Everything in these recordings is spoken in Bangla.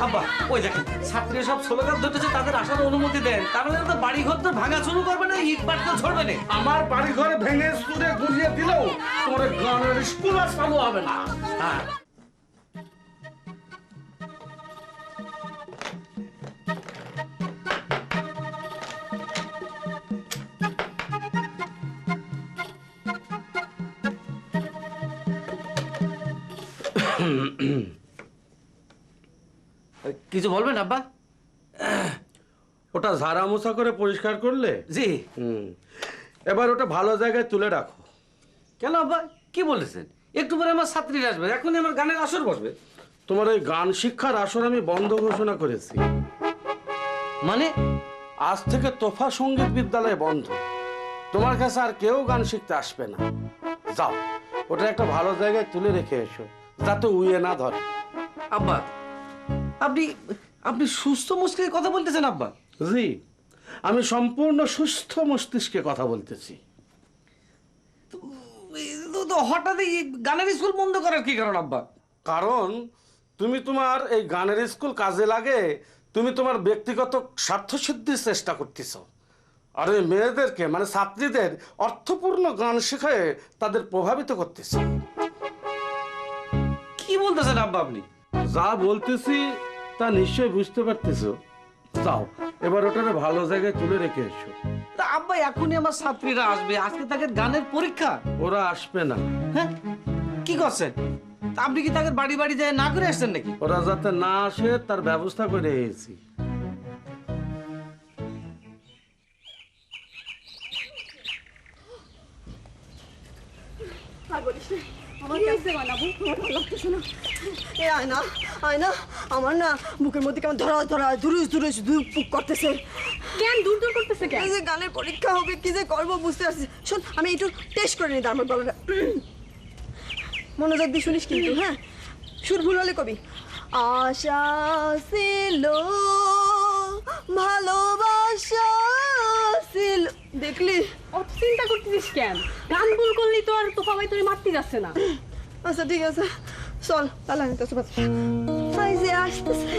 আব্বা ওই দেখেন ছাত্রী সব স্লোগান ধরতেছে, তাদের আসার অনুমতি দেন, তাহলে তো বাড়ি ঘর তো ভাঙা শুরু করবে না, ইট পাট তো ঝরবে না। আমার বাড়ি ঘরে ভেঙে চুরে গুড়িয়ে দিলেও তোমার গানের স্কুল আর চালু হবে না। হ্যাঁ কিছু বলবেন আব্বা? ওটা ঝাড়া মোছা করে পরিষ্কার করলে? জি। এবার ওটা ভালো জায়গায় তুলে রাখো। কেন আব্বা, কি বলেছেন? একটু পরে আমার ছাত্রীরা আসবে, এখনই আমার গানের আসর বসবে। তোমার ওই গান শিক্ষার আসর আমি বন্ধ ঘোষণা করেছি। মানে? আজ থেকে তোফা সঙ্গীত বিদ্যালয় বন্ধ। তোমার কাছে আর কেউ গান শিখতে আসবে না। যাও, ওটা একটা ভালো জায়গায় তুলে রেখে এসো, যাতে উইয়ে না ধরে। আব্বা আপনি আপনি সুস্থ মস্তিষ্কে কথা বলতেছেন আব্বা? জি, আমি সম্পূর্ণ সুস্থ মস্তিষ্কে কথা বলতেছি। তো হঠাৎ এই গানের স্কুল বন্ধ করার কি কারণ আব্বা? কারণ তুমি তোমার এই গানের স্কুল কাজে লাগে তুমি তোমার ব্যক্তিগত স্বার্থ সিদ্ধির চেষ্টা করতেছ, আর ওই মেয়েদেরকে মানে ছাত্রীদের অর্থপূর্ণ গান শেখায় তাদের প্রভাবিত করতেছ। কি বলতেছেন আব্বা আপনি? যা বলতেছি তা নিশ্চয়ই বুঝতে পারতেছো। যাও, এবার ওটারে ভালো জায়গায় তুলে রেখে এসো। তা আব্বা এখনই আমার ছাত্রীরা আসবে, আজকে তাদের গানের পরীক্ষা। ওরা আসবে না। হ্যাঁ, কি করছেন? তা আপনি কি তাদের বাড়ি বাড়ি যায় না করে আসছেন নাকি? ওরা যাতে না আসে তার ব্যবস্থা করে এসেছি। আমার না বুকের মধ্যে কেমন ধরা ধরা ধুরুস ধুরুস ধুক করতেছে। কেন দূর দূর করতেছে কেন? এই যে গানের পরীক্ষা হবে, কি যে করবো বুঝতে পারছি। শোন, আমি একটু টেস্ট করে নিই আমার গলাটা। মনোযোগ দিয়ে শুনিস কিন্তু, হ্যাঁ? সুর ভুল হলে কবি। আশা ছিল, ভালোবাসা ছিল। দেখলি? অত চিন্তা করতেছিস কেন? গান ভুল করলি তো আর তোফা ভাই তোরে মারতে যাচ্ছে না। আচ্ছা ঠিক আছে, চল তাহলে আমি তো যে আসতেছে।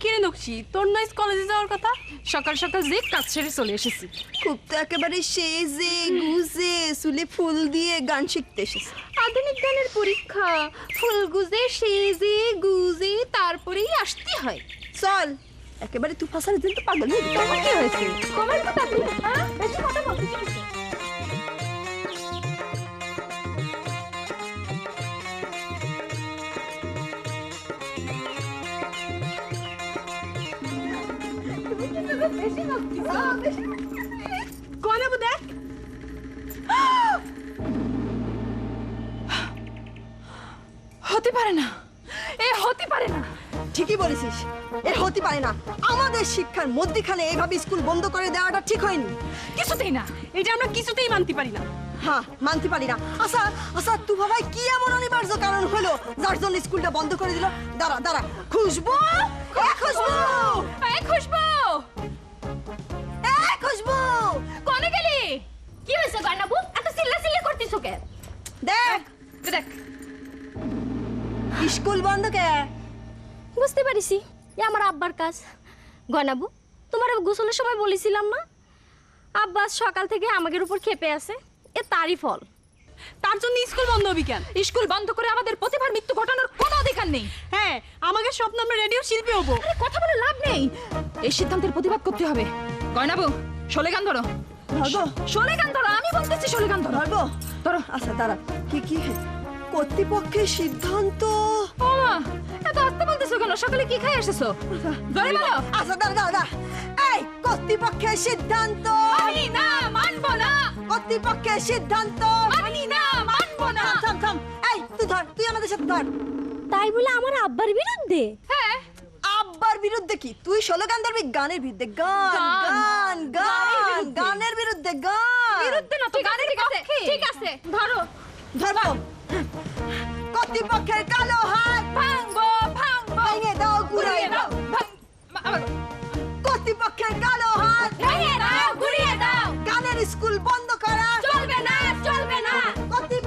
কিরে নকশি, তোর নয় কলেজে যাওয়ার কথা? সকাল সকাল যে কাজ ছেড়ে চলে এসেছি। খুব তো একেবারে সেজে গুজে চুলে ফুল দিয়ে গান শিখতে এসেছে। আধুনিক গানের পরীক্ষা, ফুল গুজে সেজে গুজে তারপরেই আসতে হয়। চল, একেবারে তুই ফাঁসার দিন তো পাগল হয়ে গেলি। তোমার কি হয়েছে? তোমার কথা কি? হ্যাঁ, বেশি কথা বলছিস। গনাবো দেখ। হতে পারে না, এ হতে পারে না। ঠিকই বলেছিস, এ হতে পারে না। আমাদের শিক্ষার মধ্যখানে এভাবে স্কুল বন্ধ করে দেওয়াটা ঠিক হয়নি। কিছুতেই না, এটা আমরা কিছুতেই মানতে পারি না। হ্যাঁ, মানতে পারি না। আচ্ছা আচ্ছা, তুই ভাই কি এমন অনিবার্য কারণ হলো যার জন্য স্কুলটা বন্ধ করে দিল? দাঁড়া দাঁড়া, খুশবু, খুশবু, এই খুশবু, খুশবু, কোনে গেলি? কি হয়েছে গয়নাবু? এত চিল্লাচিল্লি করতেছো কেন? দেখ দেখ, স্কুল বন্ধ কে? বুঝতে পারিছি, এ আমার আব্বার কাজ। গয়নাবু, তোমার গোসলের সময় বলেছিলাম না, আব্বা সকাল থেকে আমাদের উপর ক্ষেপে আছে, এ তারই ফল। তার জন্য স্কুল বন্ধ হবি কেন? স্কুল বন্ধ করে আমাদের প্রতিভার মৃত্যু ঘটানোর কোনো অধিকার নেই। হ্যাঁ, আমাদের স্বপ্ন আমরা রেডিও শিল্পী হবো। কথা বলে লাভ নেই, এই সিদ্ধান্তের প্রতিবাদ করতে হবে। গয়নাবু, শোলে গান ধরো। ধরবো? শোলে গান ধরো, আমি বলতেছি শোলে গান ধরো। ধরবো? ধরো। আচ্ছা দাঁড়া, কি কি কর্তৃপক্ষের সিদ্ধান্ত? ও মা, এত আস্তে বলতেছো কেন? সকালে কি খাই এসেছো? জোরে বলো। আচ্ছা দাঁড়া দাঁড়া, এই কর্তৃপক্ষের সিদ্ধান্ত। মানি না, মানবো না। কর্তৃপক্ষের সিদ্ধান্ত। মানি না, মানবো না। থাম থাম, এই তুই ধর, তুই আমাদের সাথে ধর। তাই বলে আমার আব্বার বিরুদ্ধে? হ্যাঁ, আব্বার বিরুদ্ধে কি? তুই স্লোগান ধরবি গানের বিরুদ্ধে? গান গান গান, গানের বিরুদ্ধে গান। বিরুদ্ধে না তো, গানের পক্ষে। ঠিক আছে, ধরো। ধরবো। কর্তৃপক্ষের কালো হাত ভাঙবো, ভাঙবো। ভেঙে দাও, ঘুরিয়ে দাও। কর্তৃপক্ষের কালো হাত ভেঙে দাও, ঘুরিয়ে দাও। গানের স্কুল বন্ধ করা চলবে না, চলবে না। কর্তৃপক্ষের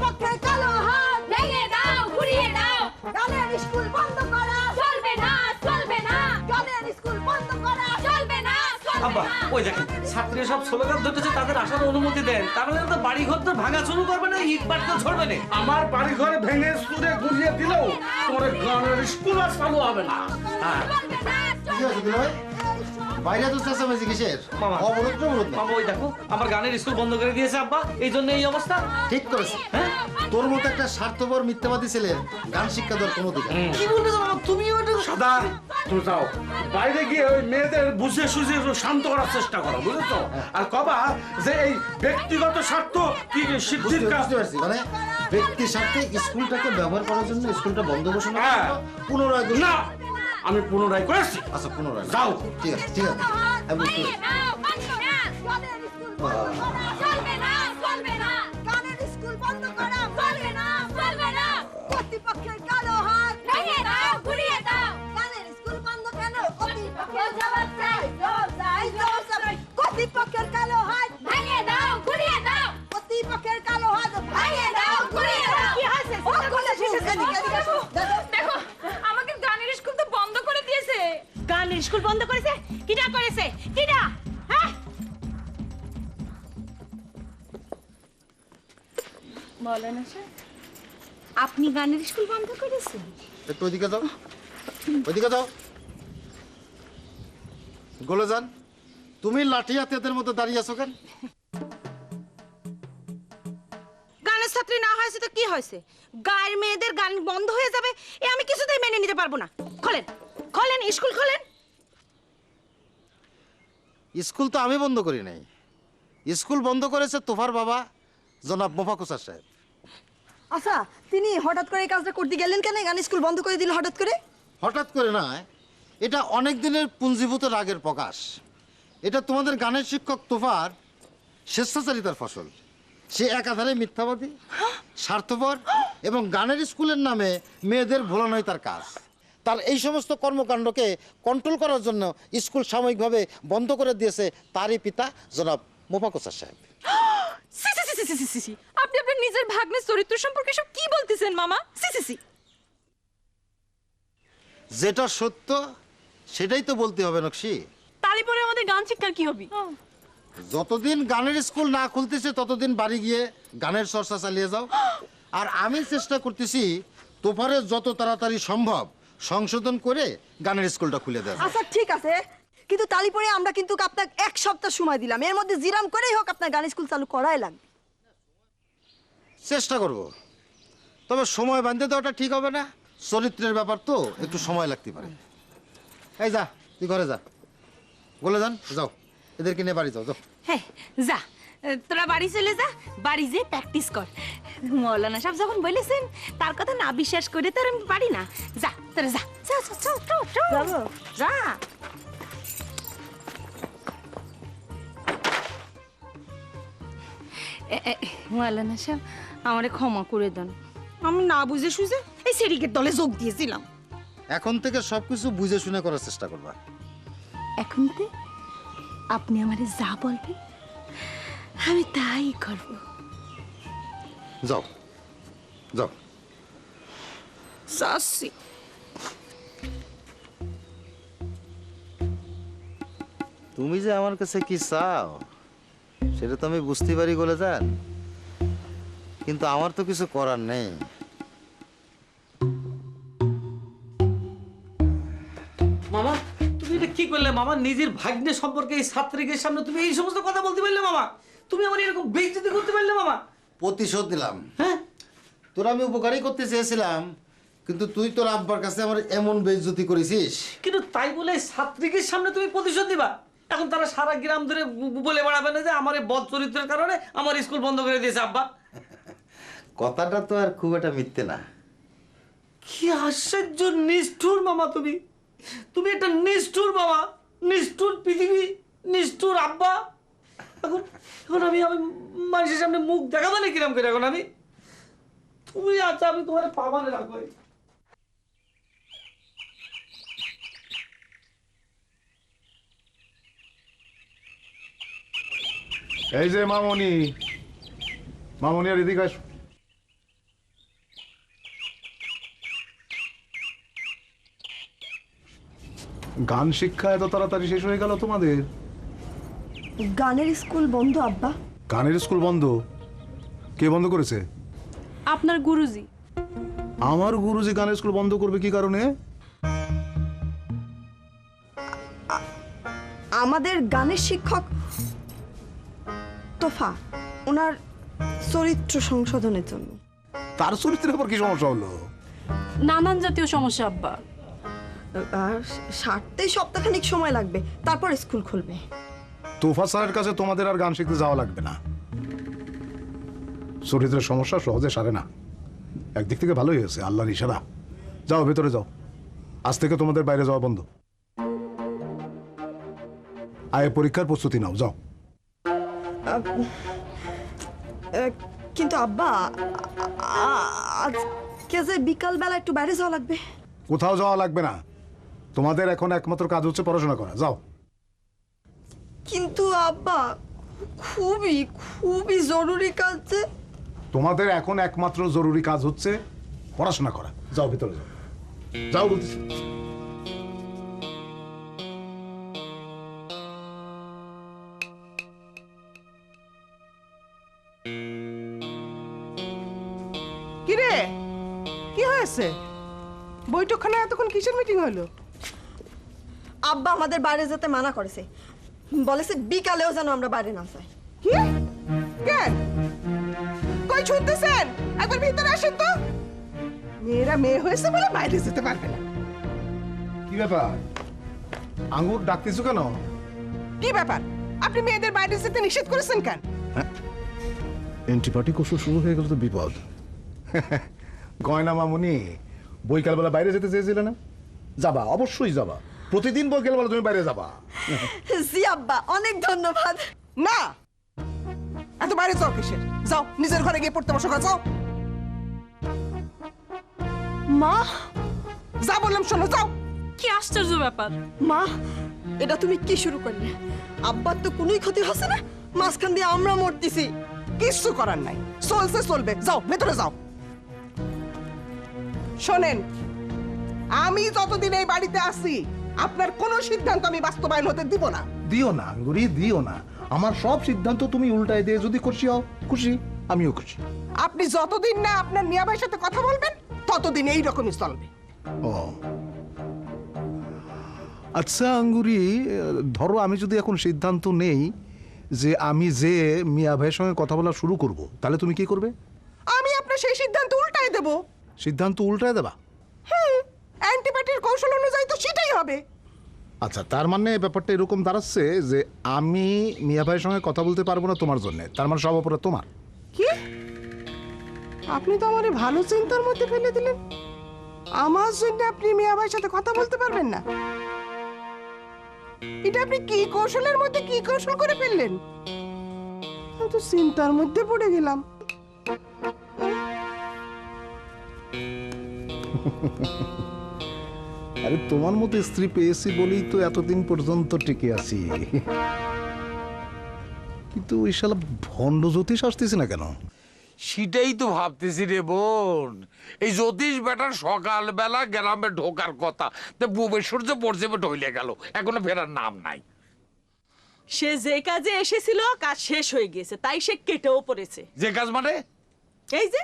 আব্বা ওই দেখেন ছাত্রী সব স্লোগান ধরতেছে তাদের আসার অনুমতি দেন, তাহলে তো বাড়ি ঘর তো ভাঙা শুরু করবে না, ইট পাটকেল ছড়বে না। আমার বাড়ি ঘরে ভেঙে চুরে গুড়িয়ে দিলেও তোমার এই গানের স্কুল আর চালু হবে না। হ্যাঁ কি হয়েছে দিল ভাই? বাইরে তো চেঁচামেচি কিসের? মামা। অবরোধ টবরোধ না। মামা ওই দেখো আমার গানের স্কুল বন্ধ করে দিয়েছে আব্বা, এই জন্য এই অবস্থা। ঠিক করেছে। হ্যাঁ তোর মতো একটা স্বার্থপর মিথ্যাবাদী ছেলের গান শিক্ষা দেওয়ার কোনো অধিকার নেই। কি বলতেছো মামা, তুমি ওটা সাদা তুমি যাও বাইরে গিয়ে ওই মেয়েদের বুঝে সুঝে একটু শান্ত করার চেষ্টা করো, বুঝেছো? আর কবা যে এই ব্যক্তিগত স্বার্থ কি সিদ্ধির কাজ। বুঝতে পারছি, মানে ব্যক্তি স্বার্থে স্কুলটাকে ব্যবহার করার জন্য স্কুলটা বন্ধ ঘোষণা হ্যাঁ। করা, পুনরায় ঘোষণা- না আমি পুনরায় করেছি। আচ্ছা পুনরায় যাও। ঠিক আছে ঠিক আছে আমি বুঝতে পারছি। চলবে না চলবে না গানের স্কুল বন্ধ করা চলবে না চলবে না কর্তৃপক্ষের কালো হাত ভেঙে দাও ঘুরিয়ে দাও গানের স্কুল বন্ধ কেন কর্তৃপক্ষের জবাব চাই জবাব চাই কর্তৃপক্ষের কালো হাত ভেঙে দাও ঘুরিয়ে দাও কর্তৃপক্ষের কালো হাত ভেঙে দাও ঘুরিয়ে দাও কি হয়েছে দেখো আমাকে গানের স্কুল তো বন্ধ করে দিয়েছে। গানের স্কুল বন্ধ করেছে? কিটা করেছে? কিটা? হ্যাঁ বলেন স্যার, আপনি গানের স্কুল বন্ধ করেছেন? একটু ওইদিকে যাও, ওইদিকে যাও। গোলজান, তুমি লাঠি হাতে এদের মতো দাঁড়িয়ে আছো কেন? গানের ছাত্রী না হয়েছে তো কি হয়েছে? গায়ের মেয়েদের গান বন্ধ হয়ে যাবে এ আমি কিছুতেই মেনে নিতে পারবো না। খোলেন খোলেন স্কুল খোলেন। স্কুল তো আমি বন্ধ করি নাই, স্কুল বন্ধ করেছে তোফার বাবা জনাব মোফাকুসার সাহেব। আচ্ছা তিনি হঠাৎ করে এই কাজটা করতে গেলেন কেন? গানের স্কুল বন্ধ করে দিল হঠাৎ করে? হঠাৎ করে না, এটা অনেক দিনের পুঞ্জীভূত রাগের প্রকাশ। এটা তোমাদের গানের শিক্ষক তোফার স্বেচ্ছাচারিতার ফসল। সে একাধারে মিথ্যাবাদী, স্বার্থপর এবং গানের স্কুলের নামে মেয়েদের ভোলানোই তার কাজ। তার এই সমস্ত কর্মকাণ্ডকে কন্ট্রোল করার জন্য স্কুল সাময়িকভাবে বন্ধ করে দিয়েছে তারই পিতা জনাব মোফাকুসার সাহেব। সি সি সি সি সি সি সি, আপনি আপনার নিজের ভাগ্নের চরিত্র সম্পর্কে সব কি বলতেছেন মামা? সি সি সি। যেটা সত্য সেটাই তো বলতে হবে নকশি। তারই পরে আমাদের গান শিক্ষার কি হবে? যতদিন গানের স্কুল না খুলতেছে ততদিন বাড়ি গিয়ে গানের চর্চা চালিয়ে যাও। আর আমি চেষ্টা করতেছি তোফারে যত তাড়াতাড়ি সম্ভব সংশোধন করে গানের স্কুলটা খুলে দেওয়া যায়। আচ্ছা ঠিক আছে, কিন্তু তালি পরে আমরা কিন্তু আপনাকে 1 সপ্তাহ সময় দিলাম, এর মধ্যে জিরাম করেই হোক আপনার গান স্কুল চালু করাই লাগবে। চেষ্টা করব, তবে সময় বাঁধতে দেওয়াটা ঠিক হবে না। চরিত্রের ব্যাপার তো একটু সময় লাগতে পারে। এই যা, তুই ঘরে যা। বলে যান, যাও এদেরকে নিয়ে বাড়ি যাও। যাও হ্যাঁ যা, তোরা বাড়ি চলে যা, বাড়ি যেয়ে প্র্যাকটিস কর। মৌলানা সাহেব যখন বলেছেন তার কথা না বিশ্বাস করে তোর আমি পারি না। যা তোরা যা, যা যা, যা, যা, যা, যাবো? যা। মৌলানা সাহেব আমারে ক্ষমা করে দেন, আমি না বুঝে সুঝে এই সেরিকের দলে যোগ দিয়েছিলাম। এখন থেকে সবকিছু বুঝে শুনে করার চেষ্টা করবা। এখন তো আপনি আমারে যা বলবেন আমি তাই করব। যাও যাও। যাচ্ছি। তুমি যে আমার কাছে কি চাও সেটা তো আমি বুঝতে পারি বলে যান, কিন্তু আমার তো কিছু করার নেই। মামা তুমি এটা কি করলে মামা? নিজের ভাগ্নে সম্পর্কে এই ছাত্রীদের সামনে তুমি এই সমস্ত কথা বলতে পারলে মামা? তুমি আমার এরকম বেইজ্জতি করতে পারলে মামা? প্রতিশোধ দিলাম। হ্যাঁ তোরা আমি উপকারই করতে চেয়েছিলাম, কিন্তু তুই তোর আব্বার কাছে আমার এমন বেইজ্জতি করেছিস। কিন্তু তাই বলে ছাত্রীদের সামনে তুমি প্রতিশোধ দিবা? এখন তারা সারা গ্রাম ধরে বলে বেড়াবে না যে আমার এই বদ চরিত্রের কারণে আমার স্কুল বন্ধ করে দিয়েছে আব্বা? কথাটা তো আর খুব একটা মিথ্যে না। কি আশ্চর্য নিষ্ঠুর মামা তুমি! তুমি একটা নিষ্ঠুর মামা, নিষ্ঠুর পৃথিবী, নিষ্ঠুর আব্বা। এখন এখন আমি মানুষের সামনে মুখ দেখাবো না কিরম করে? এখন আমি তুমি আচ্ছা আমি তোমার পাবানে রাখবো। এই যে মামনি, মামনি আর এদিকে আস। গান শিক্ষা এত তাড়াতাড়ি শেষ হয়ে গেল তোমাদের? গানের স্কুল বন্ধ আব্বা। গানের স্কুল বন্ধ? কে বন্ধ করেছে? আপনার গুরুজি। আমার গুরুজি গানের স্কুল বন্ধ করবে কি কারণে? আমাদের গানের শিক্ষক তোফা, ওনার চরিত্র সংশোধনের জন্য। তার চরিত্রের উপর কি সমস্যা হলো? নানান জাতীয় সমস্যা আব্বা। আর সারতেই সপ্তাহখানিক সময় লাগবে, তারপর স্কুল খুলবে। তোফা স্যারের কাছে তোমাদের আর গান শিখতে যাওয়া লাগবে না। চরিত্রের সমস্যা সহজে সারে না। একদিক থেকে ভালোই হয়েছে, আল্লাহর ইশারা। যাও ভেতরে যাও, আজ থেকে তোমাদের বাইরে যাওয়া বন্ধ। আয় পরীক্ষার প্রস্তুতি নাও, যাও। কিন্তু আব্বা, আজকে যে বিকালবেলা একটু বাইরে যাওয়া লাগবে। কোথাও যাওয়া লাগবে না, তোমাদের এখন একমাত্র কাজ হচ্ছে পড়াশোনা করা। যাও। কিন্তু আব্বা, খুবই খুবই জরুরি কাজ যে। তোমাদের এখন একমাত্র জরুরি কাজ হচ্ছে পড়াশোনা করা। যাও ভিতরে যাও, যাও বলতেছি। কিরে, কি হয়েছে? বৈঠকখানে এতক্ষণ কিসের মিটিং হলো? আব্বা আমাদের বাইরে যেতে মানা করেছে, বলেছে বিকালেও যেন আমরা বাইরে না যাই। কি? কেন? কই শুনতেছেন? একবার ভিতরে আসেন তো। মেয়েরা মেয়ে হয়েছে বলে বাইরে যেতে পারবে না। কি ব্যাপার, আঙ্গুর ডাকতেছো কেন? কি ব্যাপার? আপনি মেয়েদের বাইরে যেতে নিষেধ করেছেন কেন? অ্যান্টিবায়োটিক ওষুধ শুরু হয়ে গেল তো বিপদ। গয়না মামুনি, বৈকালবেলা বাইরে যেতে চেয়েছিলে না? যাবা, অবশ্যই যাবা। প্রতিদিন বৈকালবেলা তুমি বাইরে যাবা। জি আব্বা, অনেক ধন্যবাদ। না, এত বাইরে যাও কিসের? যাও নিজের ঘরে গিয়ে পড়তে বসো, যাও। মা, যা বললাম শোনো, যাও। কি আশ্চর্য ব্যাপার! মা, এটা তুমি কি শুরু করলে? আব্বার তো কোনোই ক্ষতি হচ্ছে না, মাঝখান দিয়ে আমরা মরতেছি। কিচ্ছু করার নাই, চলছে চলবে। যাও ভেতরে যাও। শোনেন, আমি যতদিন এই বাড়িতে আছি আপনার কোনো সিদ্ধান্ত আমি বাস্তবায়ন হতে দিব না। দিও না আঙ্গুরি, দিও না। আমার সব সিদ্ধান্ত তুমি উল্টায় দিয়ে যদি খুশি হও, খুশি, আমিও খুশি। আপনি যতদিন না আপনার মিয়া ভাইয়ের সাথে কথা বলবেন ততদিন এই রকমই চলবে। ও আচ্ছা আঙ্গুরি, ধরো আমি যদি এখন সিদ্ধান্ত নেই যে আমি যে মিয়া ভাইয়ের সঙ্গে কথা বলা শুরু করব, তাহলে তুমি কি করবে? আমি আপনার সেই সিদ্ধান্ত উল্টাই দেব। সিদ্ধান্ত উল্টায় দেবা? অ্যান্টিবায়োটিক কৌশল অনুযায়ী তো সেটাই হবে। আচ্ছা, তার মানে ব্যাপারটা এরকম দাঁড়াচ্ছে যে আমি মিয়া ভাইয়ের সঙ্গে কথা বলতে পারবো না তোমার জন্য, তার মানে সব অপরাধ তোমার। কি? আপনি তো আমারে ভালো চিন্তার মধ্যে ফেলে দিলেন। আমার জন্য আপনি মিয়া ভাইয়ের সাথে কথা বলতে পারবেন না? এটা আপনি কি কৌশলের মধ্যে কি কৌশল করে ফেললেন? আমি তো চিন্তার মধ্যে পড়ে গেলাম। আরে তোমার মতো স্ত্রী পেয়েছি বলেই তো এতদিন পর্যন্ত টিকে আছি। কিন্তু ওই শালা ভণ্ড জ্যোতিষ আসতেছে না কেন? সেটাই তো ভাবতেছি রে বোন। এই জ্যোতিষ বেটার সকালবেলা গ্রামে ঢোকার কথা, তো ভুবেশ্বর যে পড়ছে ঢইলে গেল, এখনো ফেরার নাম নাই। সে যে কাজে এসেছিল কাজ শেষ হয়ে গিয়েছে, তাই সে কেটেও পড়েছে। যে কাজ মানে? এই যে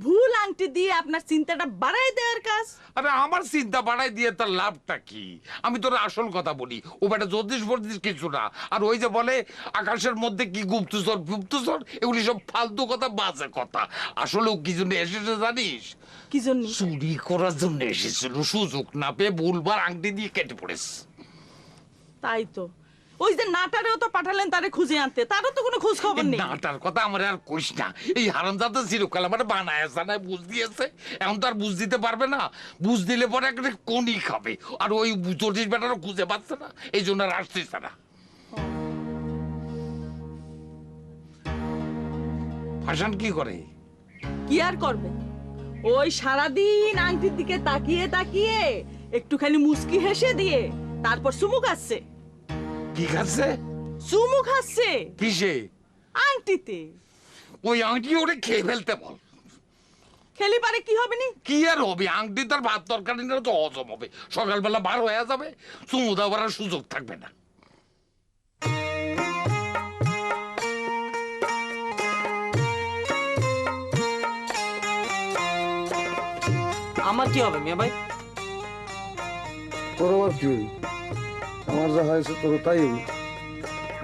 ভুল আংটি দিয়ে আপনার চিন্তাটা বাড়াই দেওয়ার কাজ। আরে আমার চিন্তা বাড়াই দিয়ে তার লাভটা কি? আমি তোর আসল কথা বলি, ও বেটা জ্যোতিষ ফোতিষ কিছু না। আর ওই যে বলে আকাশের মধ্যে কি গুপ্তচর গুপ্তচর, এগুলি সব ফালতু কথা, বাজে কথা। আসলে ও কি জন্য এসেছে জানিস? কি জন্য? চুরি করার জন্য এসেছিল, সুযোগ না পেয়ে ভুলবার আংটি দিয়ে কেটে পড়েছে। তাই তো, ওই যে নাটারেও তো পাঠালেন তারে খুঁজে আনতে, তারও তো কোনো খোঁজ খবর নেই। নাটার কথা আমার আর কইস না। এই হারামজাদা চিরকাল আমার বানায় জানায় বুঝ দিয়েছে, এখন তো আর বুঝ দিতে পারবে না। বুঝ দিলে পরে একটা কোনি খাবে, আর ওই জ্যোতিষ বেটারও খুঁজে পাচ্ছে না, এই জন্য আর আসতেছে না। হাসান কি করে? কি আর করবে, ওই সারাদিন আংটির দিকে তাকিয়ে তাকিয়ে একটুখানি মুস্কি হেসে দিয়ে তারপর চুমু খাচ্ছে। কি খাচ্ছে? চুমু খাচ্ছে। কিসে? আংটিতে। ওই আংটি ওরে খেয়ে ফেলতে বল। খেলি পারে কি হবে নি? কি আর হবে, আংটি তার ভাত তরকারি না তো হজম হবে, সকালবেলা বার হয়ে যাবে, চুমু দেওয়ার আর সুযোগ থাকবে না। আমার কি হবে মিয়া ভাই? তোর আবার কি হইল? আমার যা হয়েছে তোর তাই হইল।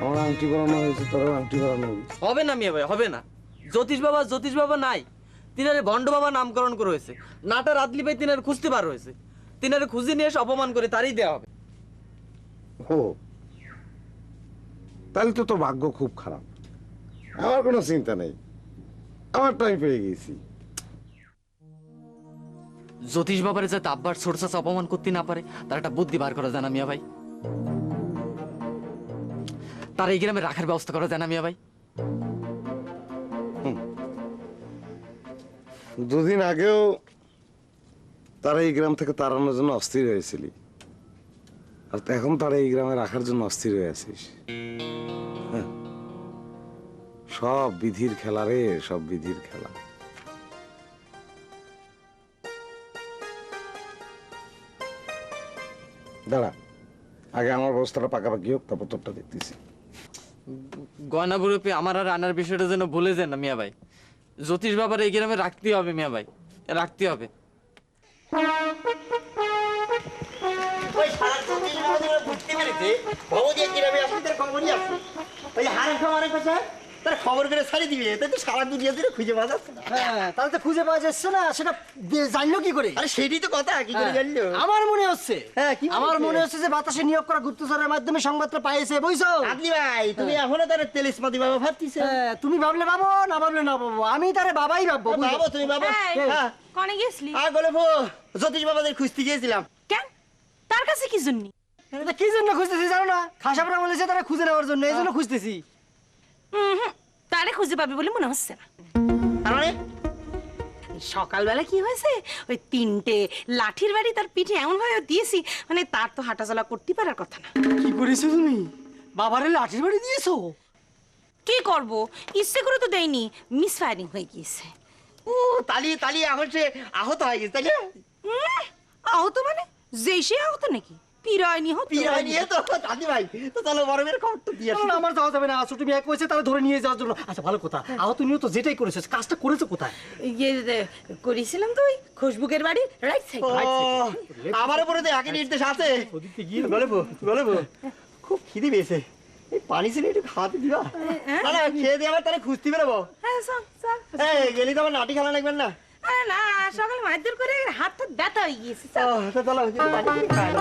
আমার আংটি পরানো হয়েছে, তোর আংটি পরানো হইল। হবে না মিয়া ভাই, হবে না। জ্যোতিষ বাবা নাই, তিনারে ভণ্ড বাবা নামকরণ করে হয়েছে। নাটা রাতলি ভাই তিনারে খুঁজতে পার হয়েছে, তিনারে খুঁজে নিয়ে এসে অপমান করে তারই দেওয়া হবে। ও তাহলে তো তোর ভাগ্য খুব খারাপ। আমার কোনো চিন্তা নেই, আমার টাইম পেয়ে গেছি। জ্যোতিষ বাবারে যাতে আব্বার ছোট চাচা অপমান করতে না পারে তার একটা বুদ্ধি বার করা জানা মিয়া ভাই। তার এই গ্রামে রাখার ব্যবস্থা করা জানা মিয়া ভাই। দুদিন আগেও তারা এই গ্রাম থেকে তাড়ানোর জন্য অস্থির হয়েছিলি, আর এখন তারা এই গ্রামে রাখার জন্য অস্থির হয়ে আছিস। হ্যাঁ, সব বিধির খেলা রে, সব বিধির খেলা। দাঁড়া, আগে আমার ব্যবস্থাটা পাকাপাকি হোক, তারপর তোরটা দেখতেছি। গয়না বুড়োপে আমার আর আনার বিষয়টা যেন ভুলে যান না মিয়া ভাই। জ্যোতিষ বাবার এই গ্রামে রাখতে হবে মিয়া ভাই, রাখতে হবে। খবর করে ছাড়ি দিবে, তাই তো সারা দুনিয়া ধরে খুঁজে পাওয়া যাচ্ছে না। হ্যাঁ, তাহলে তো খুঁজে পাওয়া যাচ্ছে না, সেটা জানলো কি করে? আরে সেটাই তো কথা, কি করে জানলো? আমার মনে হচ্ছে, হ্যাঁ, কি আমার বলছে? মনে হচ্ছে যে বাতাসে নিয়োগ করা গুপ্তচরের মাধ্যমে সংবাদটা পাইছে, বুঝছো? আপনি ভাই, তুমি এখনো তার তেলিসমাতি বাবা ভাবতিস? হ্যাঁ, তুমি ভাবলে ভাবো, না ভাবলে না ভাবো, আমি তারে বাবাই ভাববো। বুঝলে? বাবা, তুমি বাবা। এই, হ্যাঁ, কনে গেছলি? আর বলে বো, জ্যোতিষ বাবাদের খুঁজতে গিয়েছিলাম। কেন? তার কাছে কি জন্য? এটা কি জন্য খুঁজতেছি জানো না? খাসাপড়া বলেছে তারা খুঁজে নেওয়ার জন্য, এই জন্য খুঁজতেছি। তারে খুঁজে পাবে বলে মনে হচ্ছে না। তার মানে সকালবেলা কি হয়েছে, ওই 3টে লাঠির বাড়ি তার পিঠে এমন ভাবে দিয়েছি, মানে তার তো হাঁটাচলা করতে পারার কথা না। কি করেছো তুমি? বাবারে লাঠির বাড়ি দিয়েছো? কি করব, ইচ্ছে করে তো দেয়নি, মিস ফায়ারিং হয়ে গিয়েছে। ও তালি এখন সে আহত হয়ে গেছে, তাই না? আহত মানে যেই সে আহত নাকি? পিরায় নিহত। পিরায় নিয়ে তো দাদি ভাই, তো চলো বরফের খবর তো দিয়ে আসি। না, আমার যাওয়া যাবে না, ছোট মেয়ে কইছে তারা ধরে নিয়ে যাওয়ার জন্য। আচ্ছা ভালো কথা, আহত নিয়েও তো যেটাই করেছো, কাজটা করেছো কোথায়? করেছিলাম তো ওই খুশবুকের বাড়ি রাইট সাইড। আমার উপরে তো একই নির্দেশ আছে। ওদিকে গিয়ে গলেবো খুব খিদে পেয়েছে, এই পানি ছিল একটু খাওয়াতে দিবা? না না, খেয়ে দিয়ে আবার তাহলে খুঁজতে বেরোবো। হ্যাঁ চল চল। এই গেলি তো আমার নাটি খেলা লাগবেন না? আরে না, সকালে মারধর করে হাতটা ব্যথা হয়ে গিয়েছে। চলো পানি খাই।